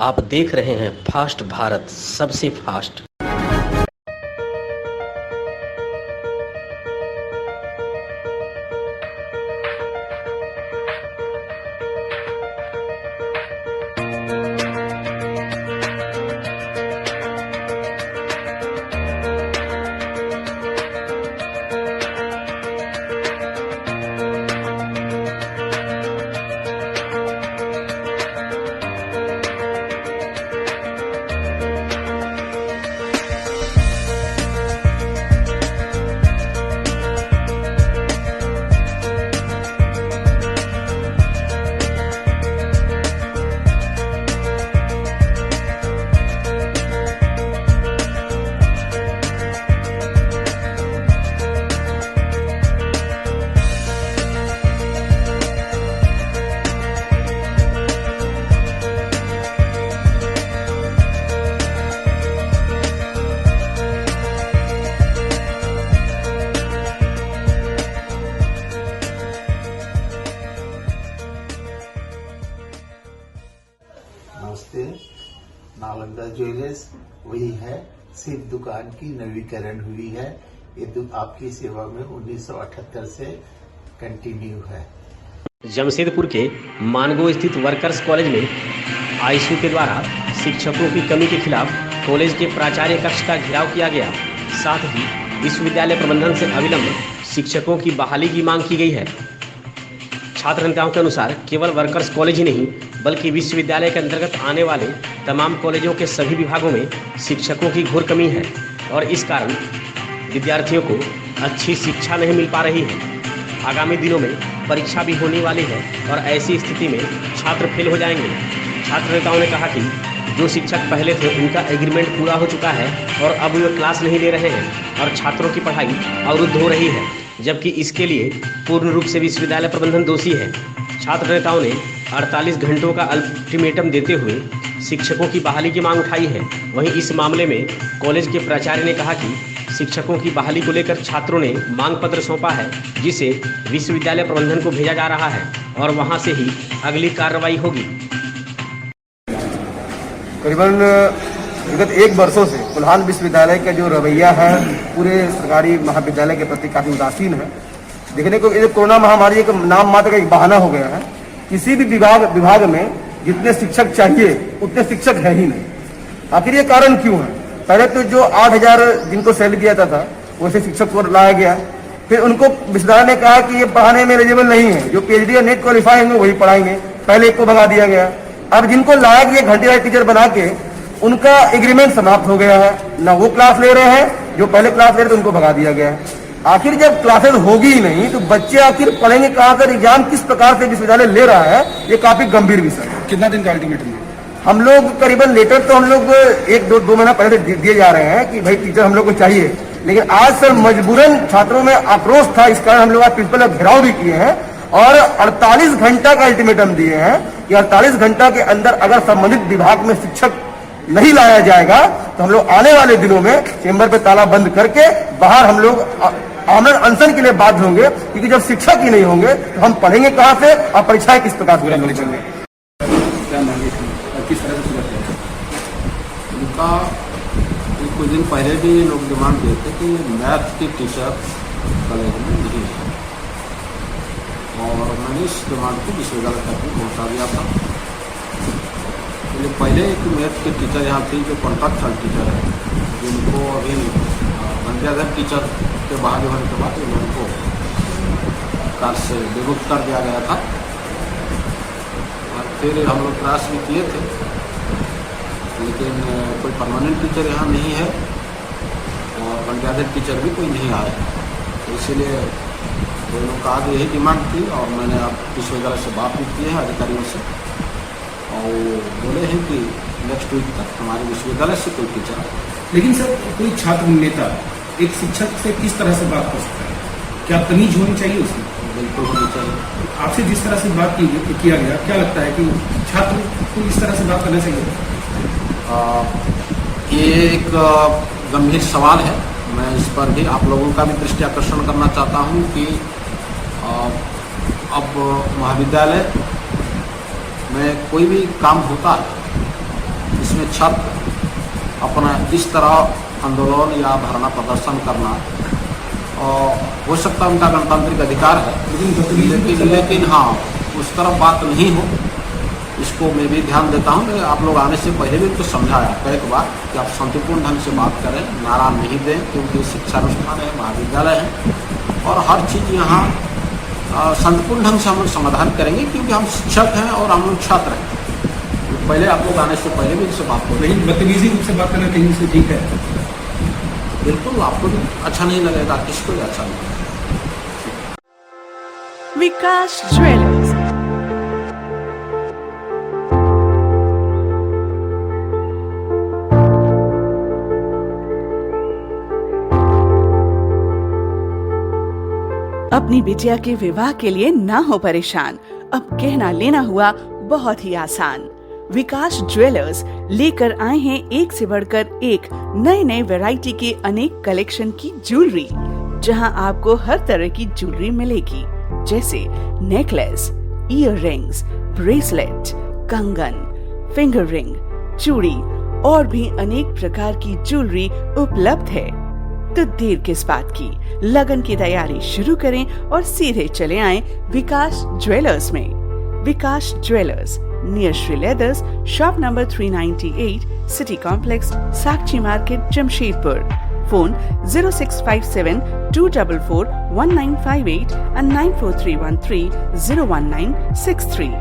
आप देख रहे हैं फास्ट भारत, सबसे फास्ट। नमस्ते। नालंदा ज्वेलर्स वही है, सिर्फ दुकान की नवीकरण हुई है। ये आपकी सेवा में 1978 से कंटिन्यू है। जमशेदपुर के मानगो स्थित वर्कर्स कॉलेज में आईसीयू के द्वारा शिक्षकों की कमी के खिलाफ कॉलेज के प्राचार्य कक्ष का घेराव किया गया। साथ ही विश्वविद्यालय प्रबंधन से अविलंब शिक्षकों की बहाली की मांग की गई है। छात्र नेताओं के अनुसार केवल वर्कर्स कॉलेज ही नहीं बल्कि विश्वविद्यालय के अंतर्गत आने वाले तमाम कॉलेजों के सभी विभागों में शिक्षकों की घोर कमी है और इस कारण विद्यार्थियों को अच्छी शिक्षा नहीं मिल पा रही है। आगामी दिनों में परीक्षा भी होने वाली है और ऐसी स्थिति में छात्र फेल हो जाएंगे। छात्र नेताओं ने कहा कि जो शिक्षक पहले थे उनका एग्रीमेंट पूरा हो चुका है और अब वे क्लास नहीं ले रहे हैं और छात्रों की पढ़ाई अवरुद्ध हो रही है, जबकि इसके लिए पूर्ण रूप से विश्वविद्यालय प्रबंधन दोषी है। छात्र नेताओं ने 48 घंटों का अल्टीमेटम देते हुए शिक्षकों की बहाली की मांग उठाई है। वहीं इस मामले में कॉलेज के प्राचार्य ने कहा कि शिक्षकों की बहाली को लेकर छात्रों ने मांग पत्र सौंपा है, जिसे विश्वविद्यालय प्रबंधन को भेजा जा रहा है और वहां से ही अगली कार्रवाई होगी। करीबन विगत 1 वर्षों से कोल्हान विश्वविद्यालय का जो रवैया है पूरे सरकारी महाविद्यालय के प्रति काफी उदासीन है। देखने को कोरोना महामारी एक नाम मात्र का एक बहाना हो गया है। किसी भी विभाग में जितने शिक्षक चाहिए उतने शिक्षक है ही नहीं। आखिर ये कारण क्यों है? पहले तो जो 8,000 जिनको सैलरी दिया था वैसे शिक्षक को लाया गया, फिर उनको विश्वविद्यालय ने कहा कि ये पढ़ाने में एलिजिबल नहीं है, जो पीएचडी या नेट क्वालिफाई होंगे वही पढ़ाएंगे। पहले एक को भगा दिया गया। अब जिनको लाया गया घंटेदार टीचर बना के उनका एग्रीमेंट समाप्त हो गया है, ना वो क्लास ले रहे हैं, जो पहले क्लास ले रहे थे उनको भगा दिया गया है। आखिर जब क्लासेस होगी ही नहीं तो बच्चे आखिर पढ़ेंगे कहाँ कर? एग्जाम किस प्रकार से विश्वविद्यालय ले रहा है, ये काफी गंभीर विषय है। कितना दिन का अल्टीमेटम है? हम लोग करीबन लेटर तो हम लोग 1-2 महीना पहले से दिए जा रहे हैं कि भाई टीचर हम लोग को चाहिए, लेकिन आज सर मजबूरन छात्रों में आक्रोश था, इस कारण हम लोग आज प्रिंसिपल का घेराव भी किए हैं और 48 घंटा का अल्टीमेटम दिए हैं कि 48 घंटा के अंदर अगर संबंधित विभाग में शिक्षक नहीं लाया जाएगा तो हम लोग आने वाले दिनों में चेंबर पे ताला बंद करके बाहर हम लोग आमरण अनशन के लिए बाध्य होंगे, क्योंकि जब शिक्षक ही नहीं होंगे तो हम पढ़ेंगे कहाँ से और परीक्षाएं किस प्रकार से चलेंगे। क्या मांगे थी और किस तरह से पूरा किया? उनका कुछ दिन पहले भी लोग डिमांड दिए थे कि मैथ के टीचर कॉलेज में नहीं है और मैंने इस डिमांड को विश्वविद्यालय तक भी पहुँचा दिया था। पहले एक मैथ के टीचर यहाँ थे जो कॉन्ट्रैक्चुअल टीचर है, जिनको अभी घंटेदार टीचर के बहाली होने के बाद उनको कार्य से विमुक्त कर दिया गया था और फिर हम लोग प्रयास भी किए थे, लेकिन कोई परमानेंट टीचर यहाँ नहीं है और घंटेदार टीचर भी कोई नहीं आया। तो इसीलिए दोनों का आगे यही डिमांड थी और मैंने अब विश्वविद्यालय से बात भी की है अधिकारियों से और बोले हैं कि नेक्स्ट वीक तक हमारे विश्वविद्यालय से कोई टीचर आए। लेकिन सर कोई छात्र नेता एक शिक्षक से किस तरह से बात कर सकता है? क्या तमीज होनी चाहिए उसमें? बिल्कुल होनी चाहिए। आपसे जिस तरह से बात किया गया, क्या लगता है कि छात्र को इस तरह से बात करना चाहिए? ये एक गंभीर सवाल है। मैं इस पर भी आप लोगों का भी दृष्टि आकर्षण करना चाहता हूँ कि अब महाविद्यालय में कोई भी काम होता है जिसमें छात्र अपना इस तरह आंदोलन या धरना प्रदर्शन करना और हो सकता है उनका गणतांत्रिक अधिकार है, लेकिन हाँ उस तरफ बात नहीं हो, इसको मैं भी ध्यान देता हूँ। मैं आप लोग आने से पहले भी तो समझाया कई बार कि आप शांतिपूर्ण ढंग से बात करें, नारा नहीं दें, क्योंकि शिक्षा अनुष्ठान है, महाविद्यालय है और हर चीज़ यहाँ शांतिपूर्ण ढंग से हम लोग समाधान करेंगे, क्योंकि हम शिक्षक हैं और हम लोग छात्र हैं। तो पहले आप लोग आने से पहले भी इनसे बात करें। लेकिन बदतमीजी रूप से बात करना कहीं से ठीक है? बिल्कुल, आपको भी अच्छा नहीं लगेगा, किसको भी अच्छा नहीं लगेगा। विकास ज्वेलर्स, अपनी बिटिया के विवाह के लिए ना हो परेशान, अब कहना लेना हुआ बहुत ही आसान। विकास ज्वेलर्स लेकर आए हैं एक से बढ़कर एक नए नए वैरायटी के अनेक कलेक्शन की ज्वेलरी, जहां आपको हर तरह की ज्वेलरी मिलेगी, जैसे नेकलेस, ईयर रिंग्स, ब्रेसलेट, कंगन, फिंगर रिंग, चूड़ी और भी अनेक प्रकार की ज्वेलरी उपलब्ध है। तो देर किस बात की, लगन की तैयारी शुरू करें और सीधे चले आएं विकास ज्वेलर्स में। Vikas jewellers near Shri leathers, shop number 398, city complex, Sakshi market, Jamshedpur. Phone 0657 244 1958 and 94313 01963।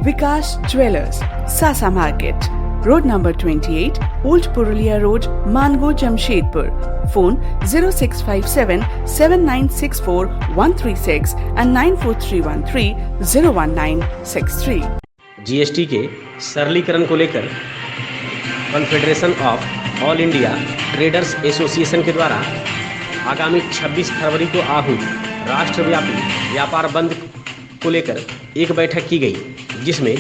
Vikas jewellers, Sasa market, road number 28, old Purulia road, Mango, Jamshedpur. Phone 0657 7964 136 and 94313 01963। GST के सरलीकरण को लेकर confederation of all India traders association के द्वारा आगामी 26 फरवरी को आहूत राष्ट्रव्यापी व्यापार बंद को लेकर एक बैठक की गई, जिसमें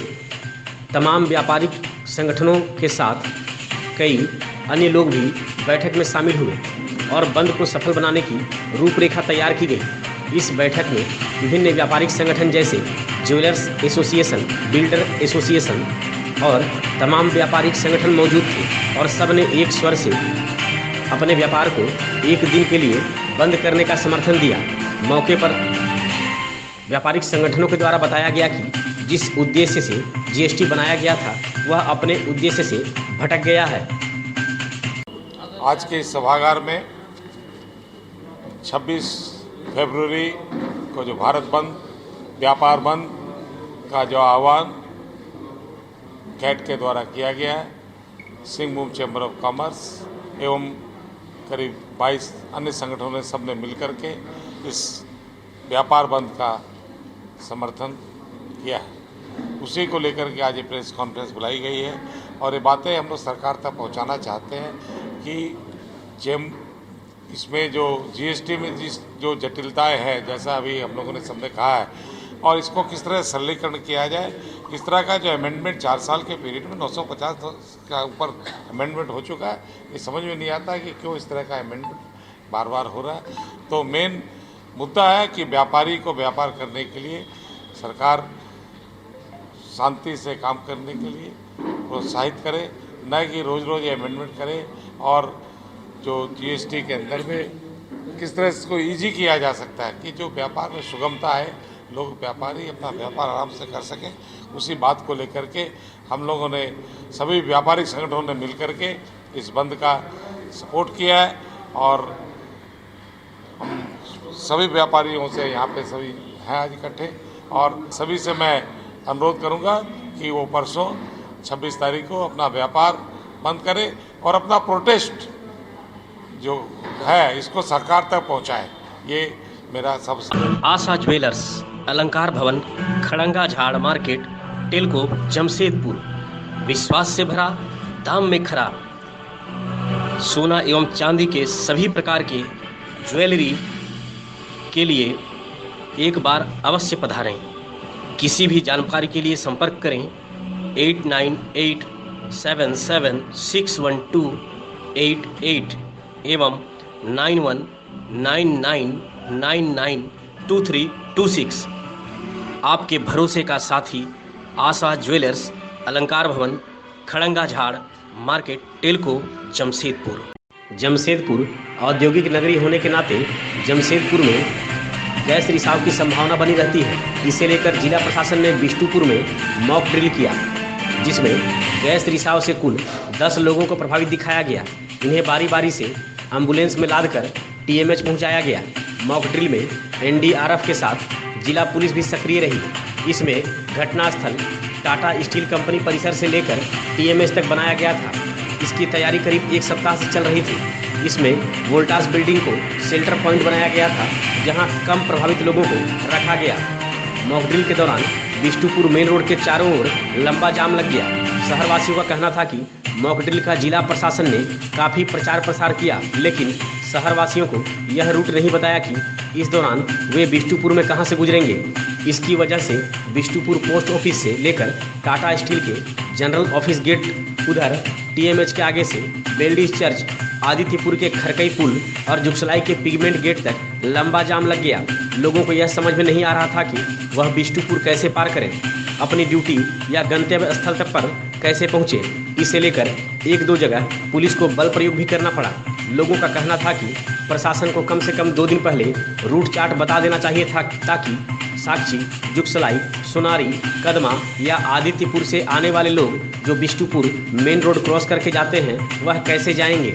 तमाम व्यापारिक संगठनों के साथ कई अन्य लोग भी बैठक में शामिल हुए और बंद को सफल बनाने की रूपरेखा तैयार की गई। इस बैठक में विभिन्न व्यापारिक संगठन जैसे ज्वेलर्स एसोसिएशन, बिल्डर एसोसिएशन और तमाम व्यापारिक संगठन मौजूद थे और सब ने एक स्वर से अपने व्यापार को एक दिन के लिए बंद करने का समर्थन दिया। मौके पर व्यापारिक संगठनों के द्वारा बताया गया कि जिस उद्देश्य से जीएसटी बनाया गया था वह अपने उद्देश्य से भटक गया है। आज के इस सभागार में 26 फरवरी को जो भारत बंद, व्यापार बंद का जो आह्वान कैट के द्वारा किया गया है, सिंहभूम चैम्बर ऑफ कॉमर्स एवं करीब 22 अन्य संगठनों ने सबने मिलकर के इस व्यापार बंद का समर्थन किया है। उसी को लेकर के आज ये प्रेस कॉन्फ्रेंस बुलाई गई है और ये बातें हम लोग सरकार तक पहुंचाना चाहते हैं कि इसमें जो जीएसटी में जो जटिलताएं हैं, जैसा अभी हम लोगों ने सबने कहा है, और इसको किस तरह सरलीकरण किया जाए। इस तरह का जो अमेंडमेंट 4 साल के पीरियड में 950 का ऊपर अमेंडमेंट हो चुका है, ये समझ में नहीं आता है कि क्यों इस तरह का अमेंडमेंट बार बार हो रहा है। तो मेन मुद्दा है कि व्यापारी को व्यापार करने के लिए सरकार शांति से काम करने के लिए प्रोत्साहित करे, न कि रोज़ रोज़ ये अमेंडमेंट करे। और जो जीएसटी के अंदर में किस तरह इसको ईजी किया जा सकता है कि जो व्यापार में सुगमता है, लोग व्यापारी अपना व्यापार आराम से कर सकें, उसी बात को लेकर के हम लोगों ने सभी व्यापारिक संगठनों ने मिलकर के इस बंद का सपोर्ट किया है। और हम सभी व्यापारियों से यहाँ पे सभी हैं आज इकट्ठे, और सभी से मैं अनुरोध करूँगा कि वो परसों 26 तारीख को अपना व्यापार बंद करें और अपना प्रोटेस्ट जो है इसको सरकार तक पहुँचाएं। ये मेरा सबसे आशा ज्वेलर्स, अलंकार भवन, खड़ंगा झाड़ मार्केट, टेलको, जमशेदपुर। विश्वास से भरा, दाम में खरा, सोना एवं चांदी के सभी प्रकार के ज्वेलरी के लिए एक बार अवश्य पधारें। किसी भी जानकारी के लिए संपर्क करें 8987761288 एवं 9199992326। आपके भरोसे का साथी आशा ज्वेलर्स, अलंकार भवन, खड़ंगा झाड़ मार्केट, टेलको, जमशेदपुर औद्योगिक नगरी होने के नाते जमशेदपुर में गैस रिसाव की संभावना बनी रहती है। इसे लेकर जिला प्रशासन ने बिष्टुपुर में मॉक ड्रिल किया, जिसमें गैस रिसाव से कुल 10 लोगों को प्रभावित दिखाया गया। इन्हें बारी बारी से एम्बुलेंस में लादकर टीएमएच पहुंचाया गया। मॉक ड्रिल में एनडीआरएफ के साथ जिला पुलिस भी सक्रिय रही। इसमें घटनास्थल टाटा स्टील कंपनी परिसर से लेकर टीएमएच तक बनाया गया था। इसकी तैयारी करीब 1 सप्ताह से चल रही थी। इसमें वोल्टास बिल्डिंग को सेंटर पॉइंट बनाया गया था, जहां कम प्रभावित लोगों को रखा गया। मॉक ड्रिल के दौरान बिष्टुपुर मेन रोड के चारों ओर लंबा जाम लग गया। शहरवासियों का कहना था कि मॉक ड्रिल का जिला प्रशासन ने काफ़ी प्रचार प्रसार किया, लेकिन शहरवासियों को यह रूट नहीं बताया कि इस दौरान वे बिष्टुपुर में कहां से गुजरेंगे। इसकी वजह से बिष्टुपुर पोस्ट ऑफिस से लेकर टाटा स्टील के जनरल ऑफिस गेट, उधर टीएमएच के आगे से बेल्डिस चर्च, आदित्यपुर के खरकई पुल और जुगसलाई के पिगमेंट गेट तक लंबा जाम लग गया। लोगों को यह समझ में नहीं आ रहा था कि वह बिष्टुपुर कैसे पार करें, अपनी ड्यूटी या गंतव्य स्थल तक पर कैसे पहुंचे। इसे लेकर 1-2 जगह पुलिस को बल प्रयोग भी करना पड़ा। लोगों का कहना था कि प्रशासन को कम से कम 2 दिन पहले रूट चार्ट बता देना चाहिए था, ताकि साक्षी, जुगसलाई, सोनारी, कदमा या आदित्यपुर से आने वाले लोग जो बिष्टुपुर मेन रोड क्रॉस करके जाते हैं वह कैसे जाएंगे।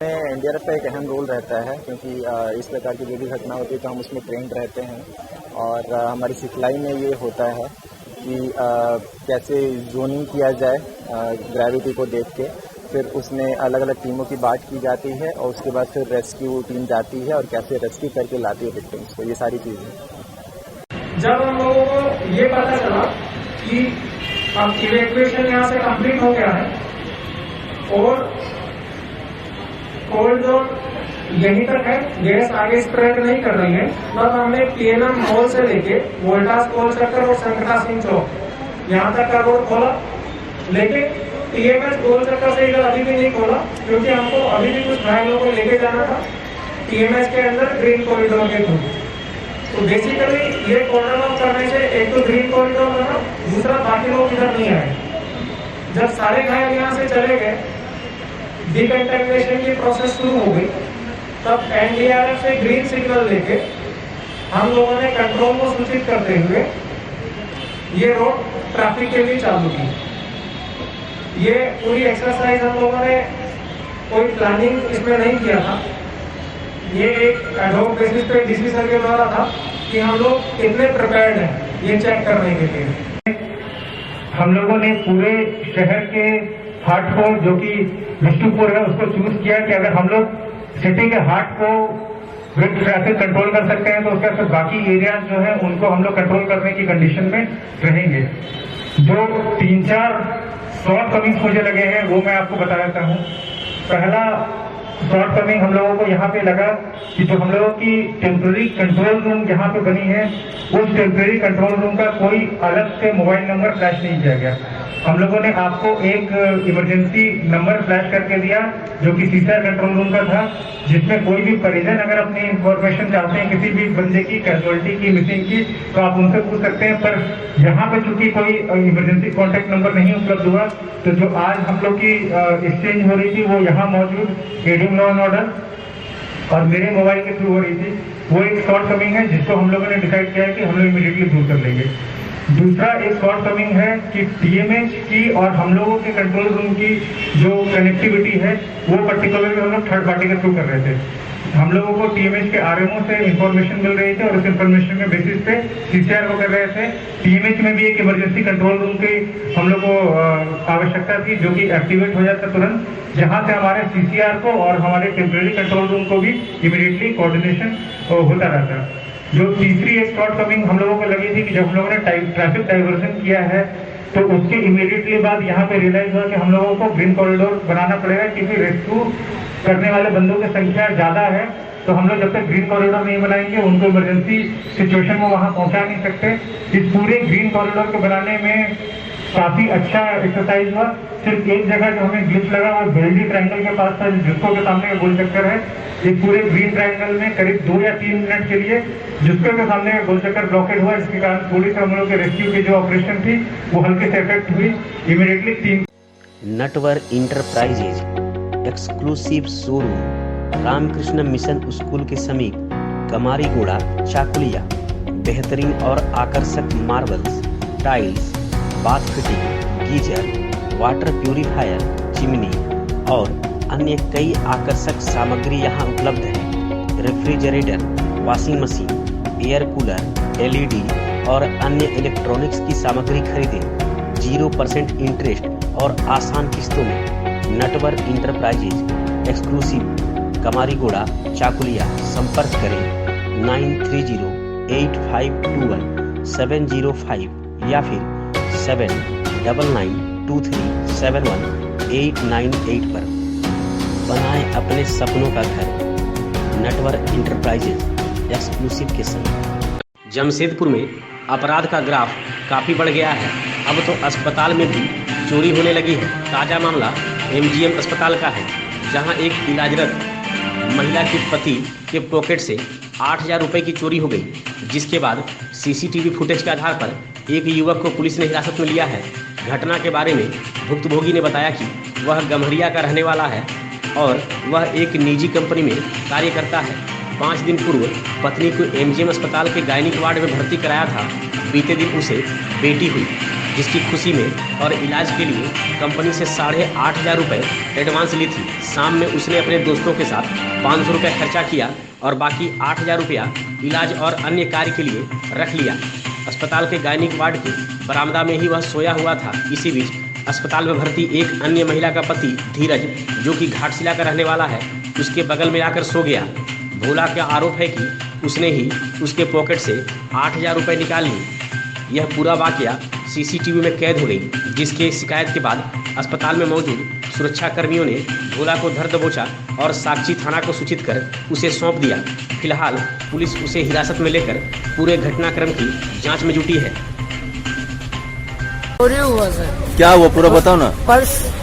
एनडीआरएफ का एक अहम रोल रहता है, क्योंकि इस प्रकार की जो भी घटना होती है तो हम उसमें ट्रेंड रहते हैं। और हमारी सिखलाई में ये होता है कि कैसे जोनिंग किया जाए ग्रेविटी को देख के, फिर उसमें अलग अलग टीमों की बात की जाती है और उसके बाद फिर रेस्क्यू टीम जाती है और कैसे रेस्क्यू करके लाती है विक्टिम्स को, ये सारी चीज़ें। जब हम लोगों को ये पता चला कि अब इवैक्यूएशन यहाँ से कंप्लीट हो गया है और कोल्ड जोन यहीं तक है, गैस आगे स्प्रेड नहीं कर रही है, तब हमने पीएनएम मॉल से लेके वोल्टास कोल सेक्टर और शंकरा सिंह चौक यहाँ तक का रोड खोला। लेकिन टीएमएच गोल चक्कर से इधर अभी भी नहीं खोला, क्योंकि हमको अभी भी कुछ घायलों को लेके जाना था टीएमएच के अंदर ग्रीन कॉरिडोर के थ्रू। तो बेसिकली ये कॉर्नर ऑफ करने से एक तो ग्रीन कॉरिडोर बना, दूसरा बाकी लोग इधर नहीं आए। जब सारे घायल यहाँ से चले गए, डिकंटेमिनेशन की प्रोसेस शुरू हो गई, तब एनडीआरएफ से ग्रीन सिग्नल लेके हम लोगों ने कंट्रोल को सूचित करते हुए ये रोड ट्रैफिक के लिए चालू की। ये पूरी एक्सरसाइज हम लोगों ने कोई प्लानिंग इसमें नहीं किया था, ये एक एडहॉक बेसिस पे डीसी सर के द्वारा था कि हम लोग कितने प्रिपेयर्ड हैं ये चेक करने के लिए। हम लोगों ने पूरे शहर के हार्ट को, जो कि बिष्टुपुर है, उसको चूज किया कि अगर हम लोग सिटी के हार्ट को विद ट्रैफिक कंट्रोल कर सकते हैं तो उसके बाद बाकी एरियाज जो है उनको हम लोग कंट्रोल करने की कंडीशन में रहेंगे। जो 3-4 शॉर्ट कमिंग्स मुझे लगे हैं वो मैं आपको बता देता हूँ। पहला शॉर्ट कमिंग हम लोगों को यहाँ पे लगा कि जो हम लोगों की टेम्पररी कंट्रोल रूम यहाँ पे बनी है, उस टेम्पररी कंट्रोल रूम का कोई अलग से मोबाइल नंबर फ्लैश नहीं किया गया। हम लोगों ने आपको एक इमरजेंसी नंबर फ्लैश करके दिया जो कि सीसीआर कंट्रोल रूम का था, जिसमें कोई भी परिजन अगर अपनी इंफॉर्मेशन चाहते हैं किसी भी बंदे की, कैजुअलिटी की, मिसिंग की, तो आप उनसे पूछ सकते हैं। पर यहाँ पे चूंकि कोई इमरजेंसी कॉन्टैक्ट नंबर नहीं उपलब्ध हुआ, तो जो आज हम लोग की एक्सचेंज हो रही थी वो यहाँ मौजूद एडीएम लॉ एंड ऑर्डर और मेरे मोबाइल के थ्रू हो रही थी, वो एक शॉर्ट कमिंग है जिसको हम लोगों ने डिसाइड किया है कि हम लोग इमीडिएटली दूर कर लेंगे। दूसरा एक शॉर्ट कमिंग है कि टीएमएच की और हम लोगों के कंट्रोल रूम की जो कनेक्टिविटी है वो पर्टिकुलरली हम लोग थर्ड पार्टी के थ्रू कर रहे थे। हम लोगों को टीएमएच के आरएमओ से इंफॉर्मेशन मिल रही थी और उस इंफॉर्मेशन के बेसिस पे सीसीआर को कर रहे थे। टीएमएच में भी एक इमरजेंसी कंट्रोल रूम की हम लोग को आवश्यकता थी जो कि एक्टिवेट हो जाता तुरंत, जहां से हमारे सीसीआर को और हमारे टेम्पररी कंट्रोल रूम को भी इमीडिएटली कोऑर्डिनेशन होता रहता। जो तीसरी एक शॉर्ट कमिंग हम लोगों को लगी थी कि जब हम लोगों ने ट्रैफिक डाइवर्जन किया है तो उसके इमीडिएटली बाद यहाँ पे रियलाइज हुआ कि हम लोगों को ग्रीन कॉरिडोर बनाना पड़ेगा, क्योंकि रेस्क्यू करने वाले बंदों की संख्या ज्यादा है। तो हम लोग जब तक ग्रीन कॉरिडोर नहीं बनाएंगे उनको इमरजेंसी सिचुएशन में वहाँ पहुँचा नहीं सकते। इस पूरे ग्रीन कॉरिडोर को बनाने में काफी अच्छा एक्सरसाइज हुआ। सिर्फ एक जगह जो हमें ग्लिच लगा वो बेल्डी ट्रायंगल के पास था, जिसको के सामने का गोल चक्कर है। ये पूरे ग्रीन ट्रायंगल में करीब 2 या 3 मिनट के लिए जिसको के सामने का गोल चक्कर ब्लॉकेड हुआ, जिसके कारण थोड़ी सी हम लोग के रेस्क्यू की जो ऑपरेशन थी वो हल्के से इफेक्ट हुई। Immediately 3 Natwar enterprises exclusive showroom Ramakrishna Mission school के समीप कमारीगोड़ा चाकुलिया। बेहतरीन और आकर्षक marbles, tiles, bath fitting, geyser, water purifier, chimney और अन्य कई आकर्षक सामग्री यहाँ उपलब्ध है। Refrigerator, washing machine, air cooler, LED और अन्य इलेक्ट्रॉनिक्स की सामग्री खरीदें 0% इंटरेस्ट और आसान किस्तों में। Natwar enterprises exclusive Kamarigora Chakulia. संपर्क करें 9308521705 या फिर 7992371898 पर। बनाएं अपने सपनों का घर नटवर इंटरप्राइजेज एक्सक्लूसिव के संग। जमशेदपुर में अपराध का ग्राफ काफ़ी बढ़ गया है। अब तो अस्पताल में भी चोरी होने लगी है। ताज़ा मामला एमजीएम अस्पताल का है, जहां एक इलाजरत महिला के पति के पॉकेट से 8,000 रुपये की चोरी हो गई, जिसके बाद सीसीटीवी फुटेज के आधार पर एक युवक को पुलिस ने हिरासत में लिया है। घटना के बारे में भुक्तभोगी ने बताया कि वह गम्हरिया का रहने वाला है और वह एक निजी कंपनी में कार्य करता है। 5 दिन पूर्व पत्नी को एमजीएम अस्पताल के गायनिक वार्ड में भर्ती कराया था। बीते दिन उसे बेटी हुई, जिसकी खुशी में और इलाज के लिए कंपनी से 8,500 रुपये एडवांस ली थी। शाम में उसने अपने दोस्तों के साथ 500 रुपये खर्चा किया और बाकी 8,000 रुपया इलाज और अन्य कार्य के लिए रख लिया। अस्पताल के गायनिक वार्ड के बरामदा में ही वह सोया हुआ था। इसी बीच अस्पताल में भर्ती एक अन्य महिला का पति धीरज, जो कि घाटशिला का रहने वाला है, उसके बगल में आकर सो गया। भोला का आरोप है कि उसने ही उसके पॉकेट से 8,000 रुपये निकाल लिए। यह पूरा वाकया सीसीटीवी में कैद हो गई, जिसके शिकायत के बाद अस्पताल में मौजूद सुरक्षा कर्मियों ने भोला को धर दबोचा और साक्षी थाना को सूचित कर उसे सौंप दिया। फिलहाल पुलिस उसे हिरासत में लेकर पूरे घटनाक्रम की जांच में जुटी है। चोरी हुआ सर। क्या हुआ पूरा बताओ ना। पर्स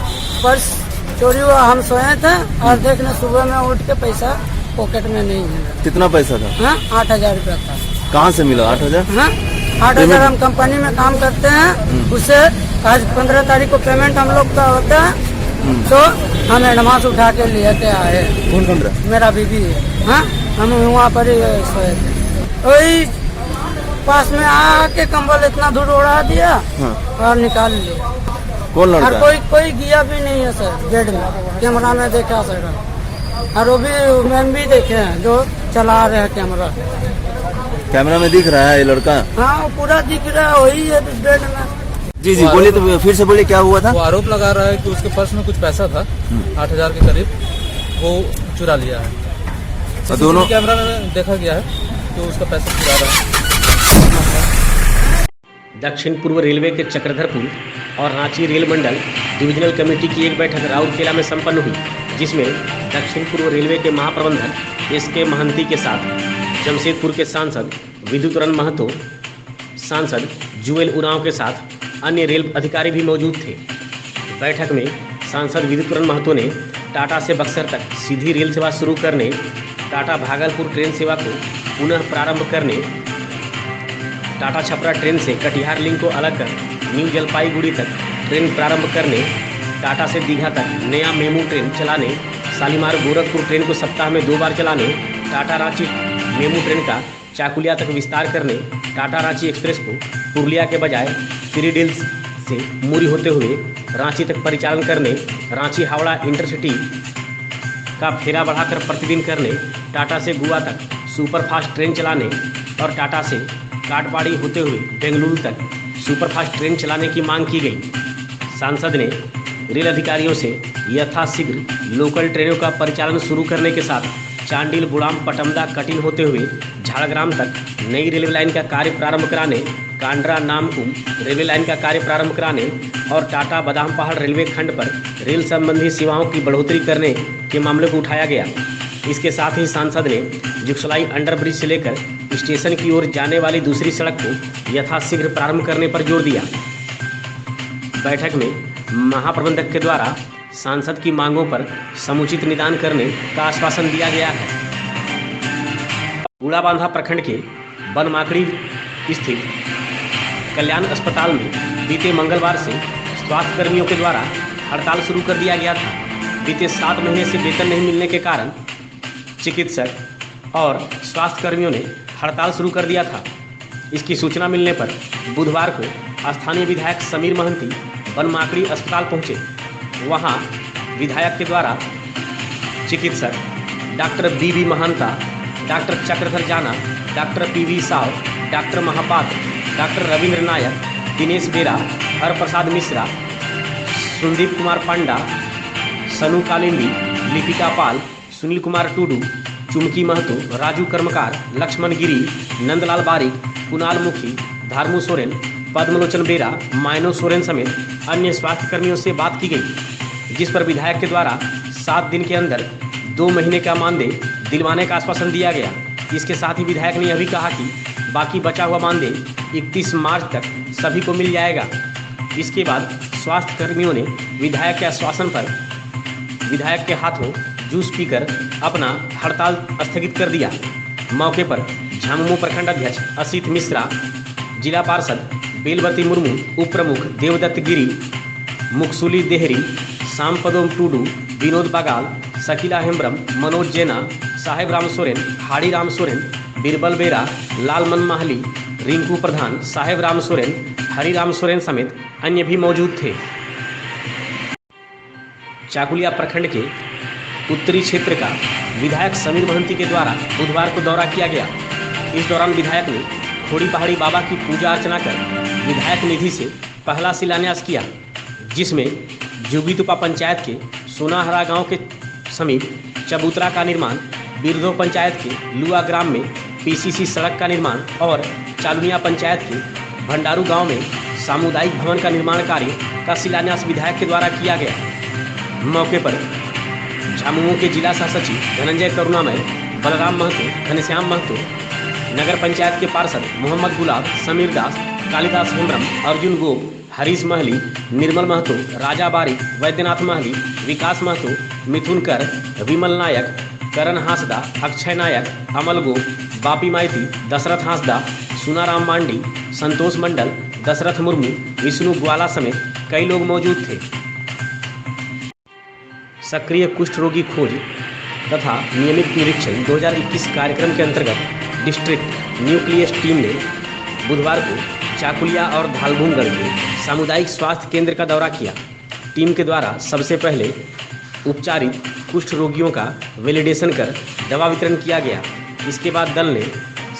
चोरी हुआ। हम सोए थे और देखने सुबह में उठ के पैसा पॉकेट में नहीं है। कितना पैसा था? 8,000 रुपया था। कहाँ से मिला 8,000? 8,000 हम कंपनी में काम करते हैं, उससे आज 15 तारीख को पेमेंट हम लोग का होता है, तो हम एडवांस उठा के लिए के आए। कौन 15? मेरा बीबी है। हम वहाँ पर ही सोए थे। वही पास में आके कंबल इतना दूर उड़ा दिया और निकाल लिया। कौन लड़का? और कोई गया भी नहीं है सर। बेड में कैमरा में देखा सर, और वो भी मैम भी देखे हैं जो चला रहे हैं कैमरा। कैमरा में दिख रहा है ये लड़का? हाँ, वो पूरा दिख रहा है, वही है बेड में। जी बोलिए, तो फिर से बोलिए क्या हुआ था? वो आरोप लगा रहा है कि उसके पर्स में कुछ पैसा था, 8,000 के करीब, वो चुरा लिया है। दोनों कैमरा में देखा गया है कि उसका पैसा चुरा रहा है। दक्षिण पूर्व रेलवे के चक्रधरपुर और रांची रेल मंडल डिविजनल कमेटी की एक बैठक राउरकेला में संपन्न हुई, जिसमें दक्षिण पूर्व रेलवे के महाप्रबंधक एसके महंती के साथ जमशेदपुर के सांसद विद्युतरन महतो, सांसद जुएल उरांव के साथ अन्य रेल अधिकारी भी मौजूद थे। बैठक में सांसद विद्युतरन महतो ने टाटा से बक्सर तक सीधी रेल सेवा शुरू करने, टाटा भागलपुर ट्रेन सेवा को पुनः प्रारंभ करने, टाटा छपरा ट्रेन से कटिहार लिंक को अलग कर न्यू जलपाईगुड़ी तक ट्रेन प्रारंभ करने, टाटा से दीघा तक नया मेमू ट्रेन चलाने, शालीमार गोरखपुर ट्रेन को सप्ताह में 2 बार चलाने, टाटा रांची मेमू ट्रेन का चाकुलिया तक विस्तार करने, टाटा रांची एक्सप्रेस को पुरुलिया के बजाय सिरीडील से मुरी होते हुए रांची तक परिचालन करने, रांची हावड़ा इंटरसिटी का फेरा बढ़ाकर प्रतिदिन करने, टाटा से गोवा तक सुपरफास्ट ट्रेन चलाने और टाटा से काटपाड़ी होते हुए बेंगलुरु तक सुपरफास्ट ट्रेन चलाने की मांग की गई। सांसद ने रेल अधिकारियों से यथाशीघ्र लोकल ट्रेनों का परिचालन शुरू करने के साथ चांडिल बुड़ाम पटमदा कटिन होते हुए झाड़ग्राम तक नई रेलवे लाइन का कार्य प्रारंभ कराने, कांड्रा नामकुम रेलवे लाइन का कार्य प्रारंभ कराने और टाटा बादाम पहाड़ रेलवे खंड पर रेल संबंधी सेवाओं की बढ़ोतरी करने के मामले को उठाया गया। इसके साथ ही सांसद ने जुगसलाई अंडरब्रिज से लेकर स्टेशन की ओर जाने वाली दूसरी सड़क को यथाशीघ्र प्रारंभ करने पर जोर दिया। बैठक में महाप्रबंधक के द्वारा सांसद की मांगों पर समुचित निदान करने का आश्वासन दिया गया है। बूढ़ाबांधा प्रखंड के बनमाकड़ी स्थित कल्याण अस्पताल में बीते मंगलवार से स्वास्थ्य कर्मियों के द्वारा हड़ताल शुरू कर दिया गया था। बीते 7 महीने से वेतन नहीं मिलने के कारण चिकित्सक और स्वास्थ्य कर्मियों ने हड़ताल शुरू कर दिया था। इसकी सूचना मिलने पर बुधवार को स्थानीय विधायक समीर महंती बनमाकड़ी अस्पताल पहुंचे। वहां विधायक के द्वारा चिकित्सक डॉक्टर बीबी महानता, doctor Chakradhar Jana, doctor PV Sao, doctor Mahapatra, doctor Ravindra Nayak, Dinesh Bera, Haraprasad Mishra, Sundeep Kumar Panda, Sanu Kalindi, Lipika Pal, Sunil Kumar Tudu, Chumki Mahato, Raju Karmakar, Lakshman गिरी, नंदलाल बारिक, कुणाल मुखी, धार्मू सोरेन, पद्मलोचन बेरा, मायनो सोरेन समेत अन्य स्वास्थ्य कर्मियों से बात की गई, जिस पर विधायक के द्वारा 7 दिन के अंदर 2 महीने का मानदेय दिलवाने का आश्वासन दिया गया। इसके साथ ही विधायक ने यह भी कहा कि बाकी बचा हुआ मानदेय 31 मार्च तक सभी को मिल जाएगा। इसके बाद स्वास्थ्य कर्मियों ने विधायक के आश्वासन पर विधायक के हाथों जूस पीकर अपना हड़ताल स्थगित कर दिया। मौके पर झामुमो प्रखंड अध्यक्ष असित मिश्रा, जिला पार्षद बेलवती मुर्मू, उप प्रमुख देवदत्त गिरी, मुक्सुली देहरी, सामपदोम टूडू, विनोद बागाल, शकीला हेम्ब्रम, मनोज जैना, साहेब राम सोरेन, हाड़ी राम सोरेन, बीरबल बेरा, लालमन माहली, रिंकू प्रधान, साहेब राम सोरेन, हरिराम सोरेन समेत अन्य भी मौजूद थे। चाकुलिया प्रखंड के उत्तरी क्षेत्र का विधायक समीर महंती के द्वारा बुधवार को दौरा किया गया। इस दौरान विधायक ने खोड़ी पहाड़ी बाबा की पूजा अर्चना कर विधायक निधि से पहला शिलान्यास किया, जिसमें जुगीतुपा पंचायत के सोनाहरा गांव के समीप चबूतरा का निर्माण, बिरदो पंचायत के लुआ ग्राम में पीसीसी सड़क का निर्माण और चालुनिया पंचायत के भंडारू गांव में सामुदायिक भवन का निर्माण कार्य का शिलान्यास विधायक के द्वारा किया गया। मौके पर झामुमो के जिला सह सचिव धनंजय करुणामय, बलराम महतो, घनश्याम महतो, नगर पंचायत के पार्षद मोहम्मद गुलाब, समीर दास, कालिदास हेम्ब्रम, अर्जुन गोप, हरीश महली, निर्मल महतो, राजा बारिक, वैद्यनाथ महली, विकास महतो, मिथुन कर, विमल नायक, करण हांसदा, अक्षय नायक, अमल गोप, बापी माइती, दशरथ हांसदा, सुनाराम मांडी, संतोष मंडल, दशरथ मुर्मू, विष्णु ग्वाला समेत कई लोग मौजूद थे। सक्रिय कुष्ठ रोगी खोज तथा नियमित निरीक्षण 2021 कार्यक्रम के अंतर्गत डिस्ट्रिक्ट न्यूक्लियस टीम ने बुधवार को चाकुलिया और धालभूमगढ़ के सामुदायिक स्वास्थ्य केंद्र का दौरा किया। टीम के द्वारा सबसे पहले उपचारित कुष्ठ रोगियों का वैलिडेशन कर दवा वितरण किया गया। इसके बाद दल ने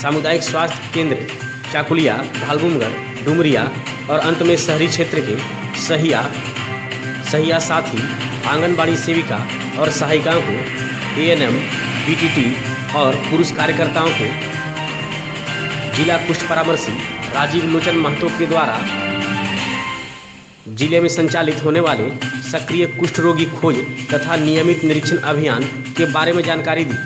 सामुदायिक स्वास्थ्य केंद्र चाकुलिया, धालभूमगढ़, डुमरिया और अंत में शहरी क्षेत्र के सहिया साथी, आंगनबाड़ी सेविका और सहायिकाओं को, एएनएम, बीटीटी और पुरुष कार्यकर्ताओं को जिला कुष्ठ परामर्शी राजीव लोचन महतो के द्वारा जिले में संचालित होने वाले सक्रिय कुष्ठ रोगी खोज तथा नियमित निरीक्षण अभियान के बारे में जानकारी दी।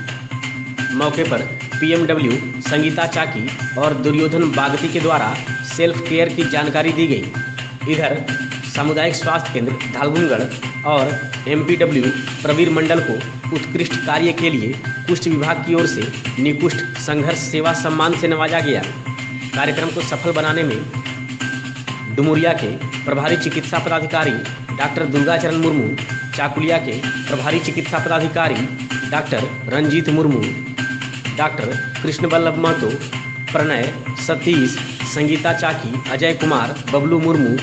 मौके पर पीएमडब्ल्यू संगीता चाकी और दुर्योधन बागती के द्वारा सेल्फ केयर की जानकारी दी गई। इधर सामुदायिक स्वास्थ्य केंद्र धालभूमगढ़ और एमपीडब्ल्यू प्रवीर मंडल को उत्कृष्ट कार्य के लिए कुष्ठ विभाग की ओर से निकुष्ठ संघर्ष सेवा सम्मान से नवाजा गया। कार्यक्रम को सफल बनाने में डुमरिया के प्रभारी चिकित्सा पदाधिकारी डॉक्टर दुर्गाचरण मुर्मू, चाकुलिया के प्रभारी चिकित्सा पदाधिकारी डॉक्टर रंजीत मुर्मू, डॉक्टर कृष्ण बल्लभ महतो, प्रणय, सतीश, संगीता चाकी, अजय कुमार, बबलू मुर्मू,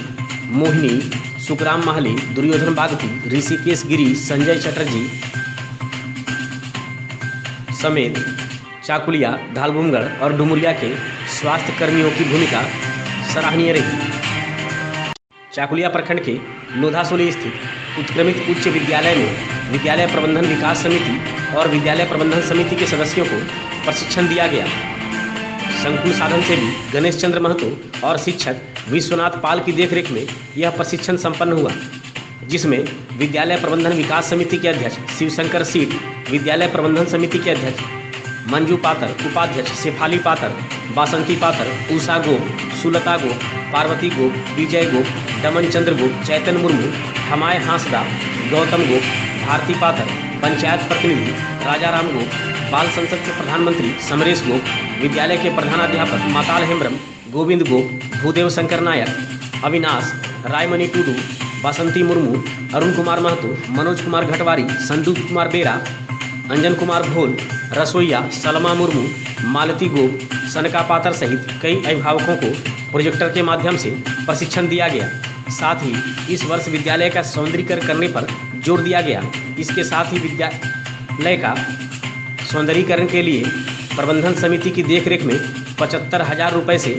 मोहिनी, सुखराम माहली, दुर्योधन बागती, ऋषिकेश गिरी, संजय चटर्जी समेत चाकुलिया, धालभूमगढ़ और डुमरिया के स्वास्थ्य कर्मियों की भूमिका सराहनीय रही। चाकुलिया प्रखंड के लोधासोली स्थित उत्क्रमित उच्च विद्यालय में विद्यालय प्रबंधन विकास समिति और विद्यालय प्रबंधन समिति के सदस्यों को प्रशिक्षण दिया गया। संकुल साधन सेवी गणेश चंद्र महतो और शिक्षक विश्वनाथ पाल की देखरेख में यह प्रशिक्षण संपन्न हुआ, जिसमें विद्यालय प्रबंधन विकास समिति के अध्यक्ष शिवशंकर सीट, विद्यालय प्रबंधन समिति के अध्यक्ष मंजू पातर, उपाध्यक्ष शेफाली पातर, बासंती पातर, उषा गोप, सुलता गोप, पार्वती गोप, विजय गोप, दमन चंद्र गोप, चैतन मुर्मू, हमाय हांसदा, गौतम गोप, भारती पातर, पंचायत प्रतिनिधि राजाराम गोप, बाल संसद के प्रधानमंत्री समरेश गोप, विद्यालय के प्रधानाध्यापक माताल हेम्ब्रम, गोविंद गोप, भूदेव शंकर नायक, अविनाश, रायमणि टुडू, बासंती मुर्मू, अरुण कुमार महतो, मनोज कुमार घटवारी, संदीप कुमार बेरा, अंजन कुमार भोल, रसोईया सलमा मुर्मू, मालती गोप, सनका पातर सहित कई अभिभावकों को प्रोजेक्टर के माध्यम से प्रशिक्षण दिया गया। साथ ही इस वर्ष विद्यालय का सौंदर्यीकरण करने पर जोर दिया गया। इसके साथ ही विद्यालय का सौंदर्यीकरण के लिए प्रबंधन समिति की देखरेख में 75,000 रुपये से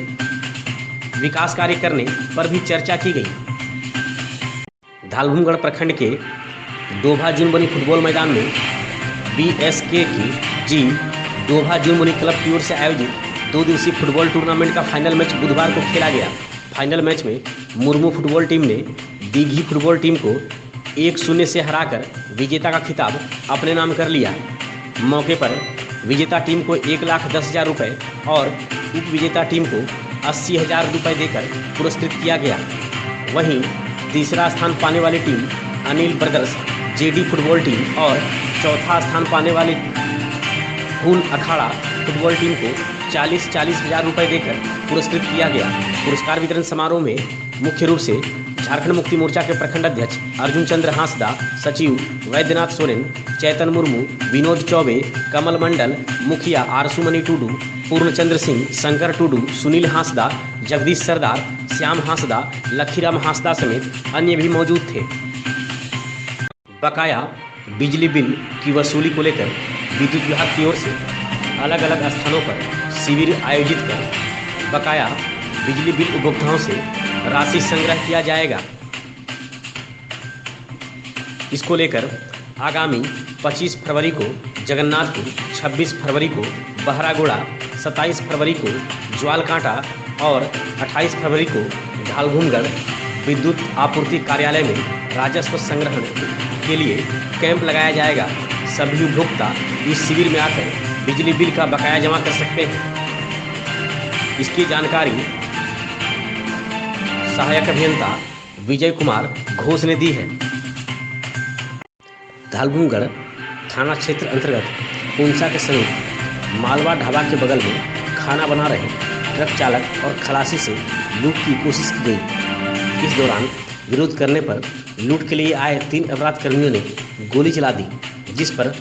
विकास कार्य करने पर भी चर्चा की गई। धालभूमगढ़ प्रखंड के डोभा जुनबनी फुटबॉल मैदान में BSK की जी डोभा जुनबनी क्लब की ओर से आयोजित 2 दिवसीय फुटबॉल टूर्नामेंट का फाइनल मैच बुधवार को खेला गया। फाइनल मैच में मुर्मू फुटबॉल टीम ने दीघी फुटबॉल टीम को 1-0 से हराकर विजेता का खिताब अपने नाम कर लिया। मौके पर विजेता टीम को 1,10,000 रुपये और उप विजेता टीम को 80,000 रुपये देकर पुरस्कृत किया गया। वहीं तीसरा स्थान पाने वाली team Anil brothers JD football team और चौथा स्थान पाने वाली फूल अखाड़ा फुटबॉल टीम को 40,000 रुपये देकर पुरस्कृत किया गया। पुरस्कार वितरण समारोह में मुख्य रूप से झारखंड मुक्ति मोर्चा के प्रखंड अध्यक्ष अर्जुन चंद्र हांसदा, सचिव वैद्यनाथ सोरेन, चैतन मुर्मू, विनोद चौबे, कमल मंडल, मुखिया आरसूमणि टुडू, पूर्णचंद्र सिंह, शंकर टुडू, सुनील हांसदा, जगदीश सरदार, श्याम हांसदा, लखीराम हांसदा समेत अन्य भी मौजूद थे। बकाया बिजली बिल की वसूली को लेकर विद्युत विभाग की ओर से अलग अलग स्थानों पर शिविर आयोजित कर बकाया बिजली बिल उपभोक्ताओं से राशि संग्रह किया जाएगा। इसको लेकर आगामी 25 फरवरी को जगन्नाथपुर, 26 फरवरी को बहरागोड़ा, 27 फरवरी को ज्वालकांटा और 28 फरवरी को धालभूमगढ़ विद्युत आपूर्ति कार्यालय में राजस्व संग्रहण के लिए कैंप लगाया जाएगा। सभी उपभोक्ता इस शिविर में आकर बिजली बिल का बकाया जमा कर सकते हैं। इसकी जानकारी सहायक अभियंता विजय कुमार घोष ने दी है। धालभूमगढ़ थाना क्षेत्र अंतर्गत ऊंचा के समीप मालवा ढाबा के बगल में खाना बना रहे ट्रक चालक और खलासी से लूट की कोशिश की गई। इस दौरान विरोध करने पर लूट के लिए आए 3 अपराध कर्मियों ने गोली चला दी, जिस पर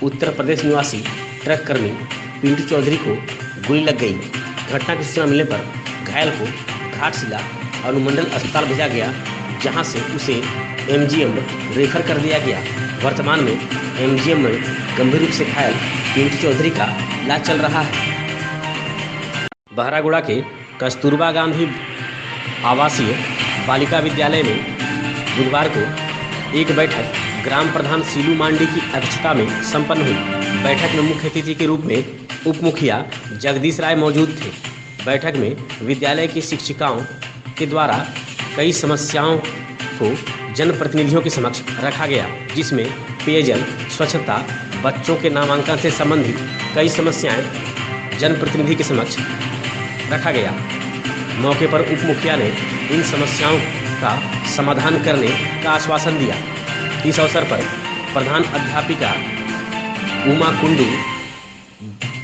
उत्तर प्रदेश निवासी ट्रक कर्मी पिंटू चौधरी को गोली लग गई। घटना की सूचना मिलने पर घायल को घाटशिला अनुमंडल अस्पताल भेजा गया, जहां से उसे MGM रेफर कर दिया गया। वर्तमान में MGM में गंभीर रूप से घायल पिंटू चौधरी का इलाज चल रहा है। बहरागोड़ा के कस्तूरबा गांधी आवासीय बालिका विद्यालय में बुधवार को एक बैठक ग्राम प्रधान सीलू मांडी की अध्यक्षता में संपन्न हुई। बैठक में मुख्य अतिथि के रूप में उप मुखिया जगदीश राय मौजूद थे। बैठक में विद्यालय की शिक्षिकाओं के द्वारा कई समस्याओं को जनप्रतिनिधियों के समक्ष रखा गया, जिसमें पेयजल, स्वच्छता, बच्चों के नामांकन से संबंधित कई समस्याएं जनप्रतिनिधि के समक्ष रखा गया। मौके पर उप मुखिया ने इन समस्याओं का समाधान करने का आश्वासन दिया। इस अवसर पर प्रधान अध्यापिका उमा कुंडू,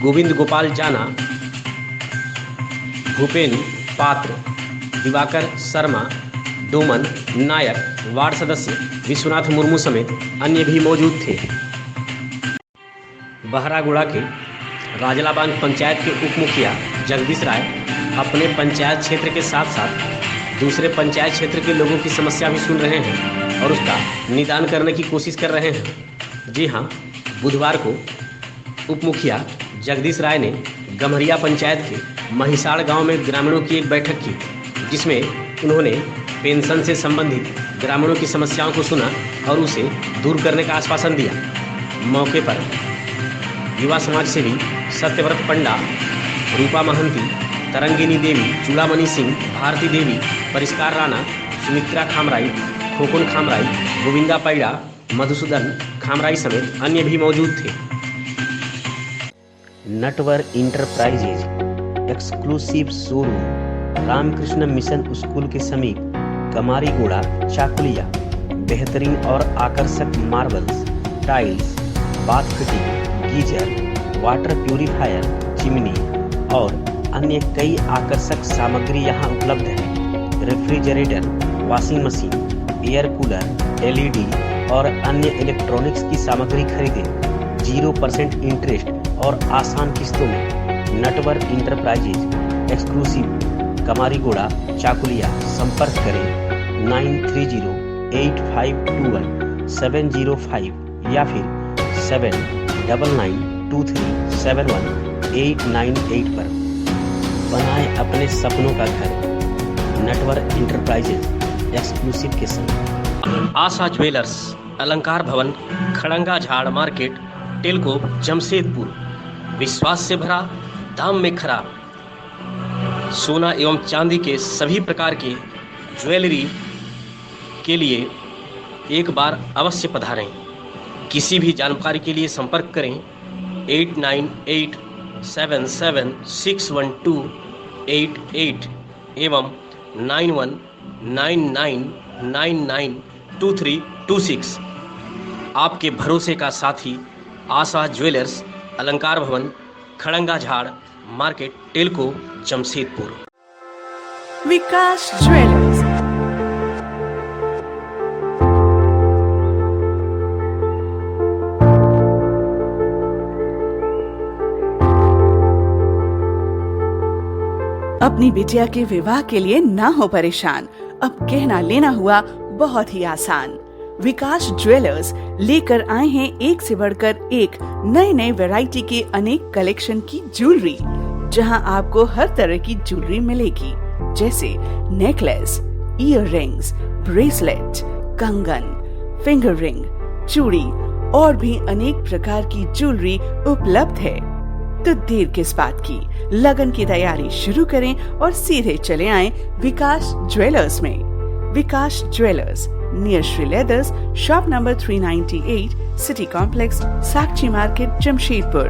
गोविंद गोपाल जाना, भूपेन पात्र, दिवाकर शर्मा, डोमन नायक, वार्ड सदस्य विश्वनाथ मुर्मू समेत अन्य भी मौजूद थे। बहरागोड़ा के राजलाबान पंचायत के उप मुखिया जगदीश राय अपने पंचायत क्षेत्र के साथ साथ दूसरे पंचायत क्षेत्र के लोगों की समस्या भी सुन रहे हैं और उसका निदान करने की कोशिश कर रहे हैं। जी हाँ, बुधवार को उप मुखिया जगदीश राय ने गम्हरिया पंचायत के महिसाड़ गांव में ग्रामीणों की एक बैठक की, जिसमें उन्होंने पेंशन से संबंधित ग्रामीणों की समस्याओं को सुना और उसे दूर करने का आश्वासन दिया। मौके पर युवा समाज सेवी सत्यव्रत पंडा, रूपा महंती, तरंगिनी देवी, चूड़ामणि सिंह, भारती देवी, परिष्कार राणा, सुमित्रा खामराई, खोकुन खामराई, गोविंदा पैड़ा, मधुसूदन खामराई समेत अन्य भी मौजूद थे। Natwar enterprises exclusive showroom Ramakrishna Mission school के समीप कमारीगोड़ा चाकुलिया। बेहतरीन और आकर्षक marbles, tiles, bath fitting, geyser, water purifier, chimney और अन्य कई आकर्षक सामग्री यहां उपलब्ध है। Refrigerator, washing machine, air cooler, LED और अन्य इलेक्ट्रॉनिक्स की सामग्री खरीदें 0% इंटरेस्ट और आसान किस्तों में। Natwar enterprises exclusive Kamarigora Chakulia. संपर्क करें 9308521705 या फिर 7992371898 पर। बनाएं अपने सपनों का घर नटवर इंटरप्राइजेज एक्सक्लूसिव के संग। आशा ज्वेलर्स, अलंकार भवन, खड़ंगा झाड़ मार्केट, टेलको, जमशेदपुर। विश्वास से भरा, दाम में खरा सोना एवं चांदी के सभी प्रकार के ज्वेलरी के लिए एक बार अवश्य पधारें। किसी भी जानकारी के लिए संपर्क करें 8987761288 एवं 9199992326। आपके भरोसे का साथी आशा ज्वेलर्स, अलंकार भवन, खड़ंगा झाड़ मार्केट, टेलको, जमशेदपुर। विकास ज्वेलर्स। अपनी बिटिया के विवाह के लिए ना हो परेशान, अब कहना लेना हुआ बहुत ही आसान। विकास ज्वेलर्स लेकर आए हैं एक से बढ़कर एक नए नए वैरायटी के अनेक कलेक्शन की ज्वेलरी, जहां आपको हर तरह की ज्वेलरी मिलेगी, जैसे नेकलेस, ईयर रिंग्स, ब्रेसलेट, कंगन, फिंगर रिंग, चूड़ी और भी अनेक प्रकार की ज्वेलरी उपलब्ध है। तो देर किस बात की, लगन की तैयारी शुरू करें और सीधे चले आएं विकास ज्वेलर्स में। Vikas jewellers, near Shri leathers, shop number 398, city complex, Sakshi market, Jamshedpur.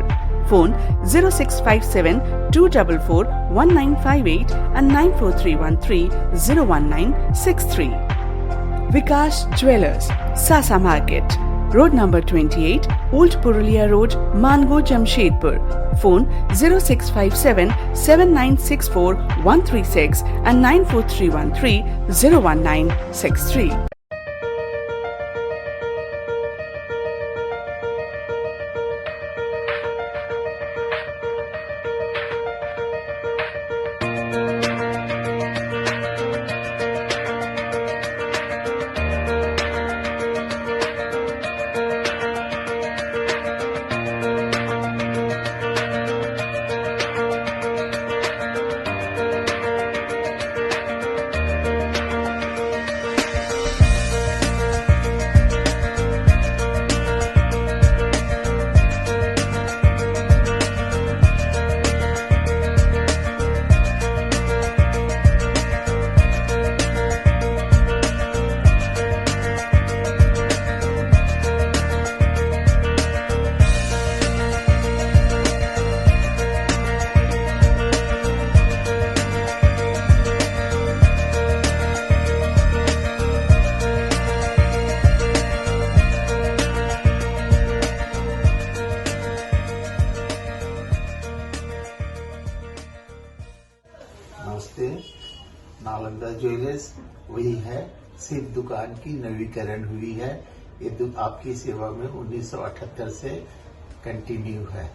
Phone 0657-244-1958 and 9431301963। Vikas jewellers, Sasa market, road number 28, old Purulia road, Mango, Jamshedpur. Phone 0657-7964-136 and 9431301963। नमस्ते। नालंदा ज्वेलर्स वही है, सिर्फ दुकान की नवीकरण हुई है। ये आपकी सेवा में 1978 से कंटिन्यू है।